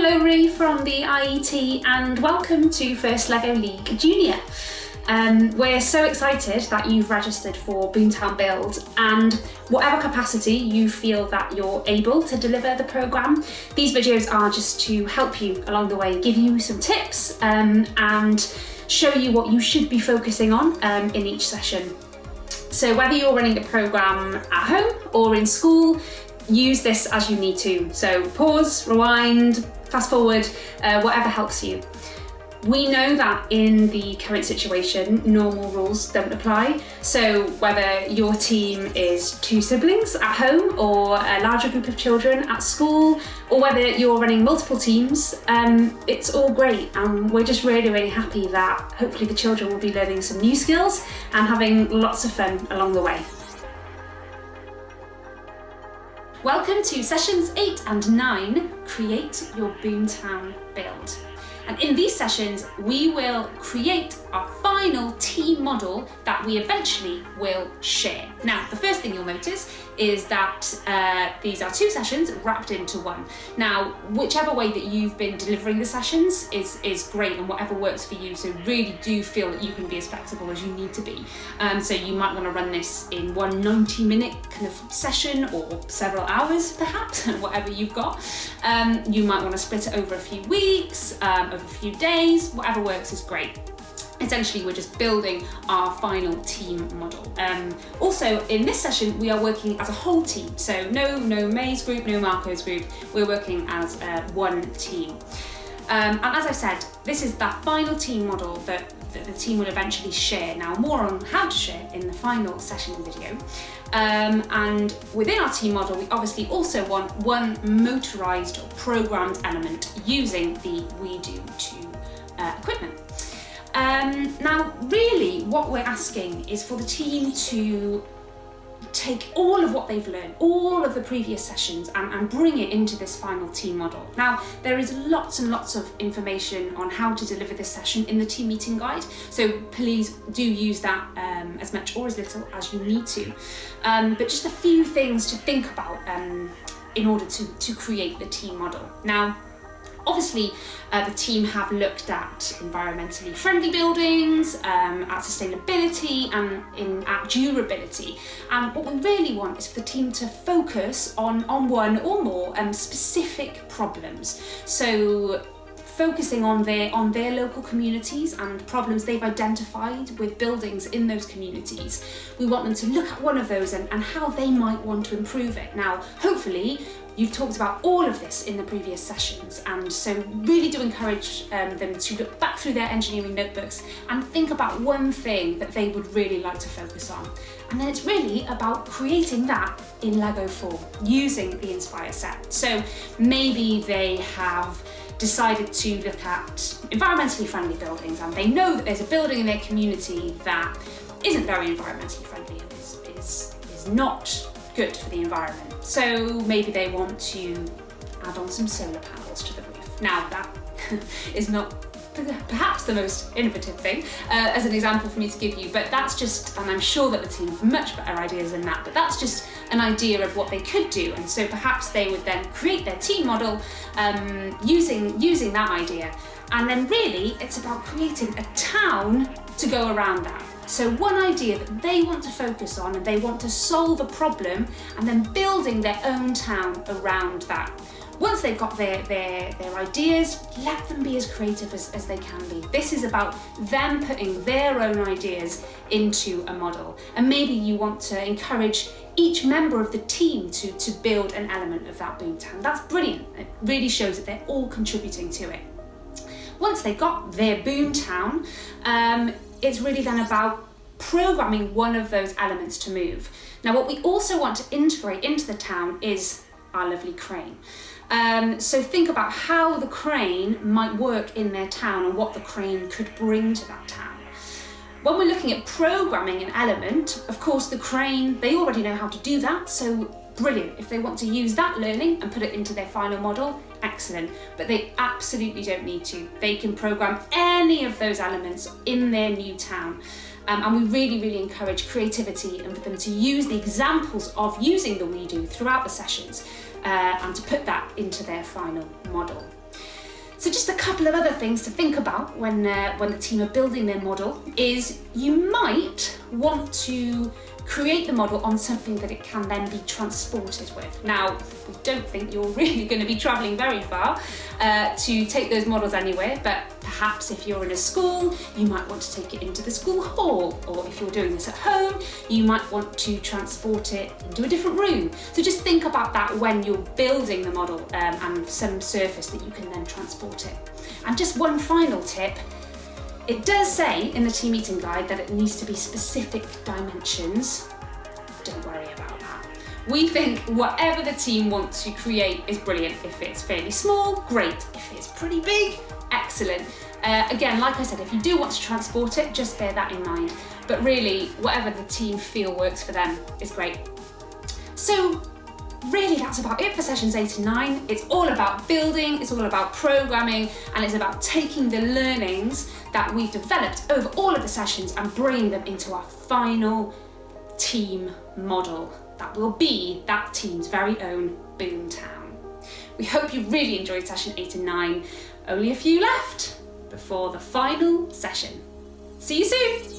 Lowri from the IET and welcome to First LEGO League Junior. We're so excited that you've registered for Boomtown Build, and whatever capacity you feel that you're able to deliver the programme, these videos are just to help you along the way, give you some tips and show you what you should be focusing on in each session. So whether you're running a programme at home or in school, use this as you need to. So pause, rewind, fast forward, whatever helps you. We know that in the current situation, normal rules don't apply. So whether your team is 2 siblings at home or a larger group of children at school, or whether you're running multiple teams, it's all great. And we're just really, really happy that hopefully the children will be learning some new skills and having lots of fun along the way. Welcome to sessions 8 and 9, Create Your Boomtown Build. And in these sessions, we will create our final team model that we eventually will share. Now, the first thing you'll notice is that these are 2 sessions wrapped into one. Now, whichever way that you've been delivering the sessions is great and whatever works for you. So really do feel that you can be as flexible as you need to be. So you might want to run this in one 90-minute kind of session or several hours, perhaps, whatever you've got. You might want to split it over a few weeks, over a few days, whatever works is great. Essentially, we're just building our final team model. Also, in this session, we are working as a whole team. So no May's group, no Marco's group. We're working as one team. And as I said, this is that final team model that the team will eventually share. Now, more on how to share in the final session video. And within our team model, we obviously also want one motorised or programmed element using the WeDo2 equipment. Now, really what we're asking is for the team to take all of what they've learned, all of the previous sessions, and bring it into this final team model. Now, there is lots and lots of information on how to deliver this session in the team meeting guide, so please do use that as much or as little as you need to. But just a few things to think about in order to create the team model. Now, obviously, the team have looked at environmentally friendly buildings, at sustainability and at durability. And what we really want is for the team to focus on one or more specific problems. So focusing on their local communities and problems they've identified with buildings in those communities. We want them to look at one of those and how they might want to improve it. Now, hopefully, you've talked about all of this in the previous sessions, and so really do encourage them to look back through their engineering notebooks and think about one thing that they would really like to focus on. And then it's really about creating that in Lego form, using the Inspire set. So maybe they have decided to look at environmentally friendly buildings, and they know that there's a building in their community that isn't very environmentally friendly and is not good for the environment. So maybe they want to add on some solar panels to the roof. Now, that is not perhaps the most innovative thing as an example for me to give you, but that's just, and I'm sure that the team have much better ideas than that, but that's just an idea of what they could do. And so perhaps they would then create their team model using that idea. And then really it's about creating a town to go around that. So one idea that they want to focus on and they want to solve a problem, and then building their own town around that. Once they've got their ideas, let them be as creative as they can be. This is about them putting their own ideas into a model. And maybe you want to encourage each member of the team to build an element of that boomtown. That's brilliant. It really shows that they're all contributing to it. Once they've got their boomtown, it's really then about programming one of those elements to move. Now, what we also want to integrate into the town is our lovely crane. So think about how the crane might work in their town and what the crane could bring to that town. When we're looking at programming an element, of course the crane, they already know how to do that, so brilliant. If they want to use that learning and put it into their final model, excellent. But they absolutely don't need to. They can program any of those elements in their new town. And we really, really encourage creativity and for them to use the examples of using the WeDo throughout the sessions and to put that into their final model. So just a couple of other things to think about when the team are building their model is you might want to create the model on something that it can then be transported with. Now, we don't think you're really going to be travelling very far to take those models anywhere, but perhaps if you're in a school, you might want to take it into the school hall, or if you're doing this at home, you might want to transport it into a different room. So just think about that when you're building the model and some surface that you can then transport it. And just one final tip, it does say in the team meeting guide that it needs to be specific dimensions. Don't worry about that. We think whatever the team wants to create is brilliant. If it's fairly small, great. If it's pretty big, excellent. Again, like I said, if you do want to transport it, just bear that in mind. But really, whatever the team feel works for them is great. So really, that's about it for sessions 8 and 9. It's all about building, it's all about programming, and it's about taking the learnings that we've developed over all of the sessions and bringing them into our final team model that will be that team's very own Boomtown. We hope you really enjoyed session 8 and 9. Only a few left before the final session. See you soon!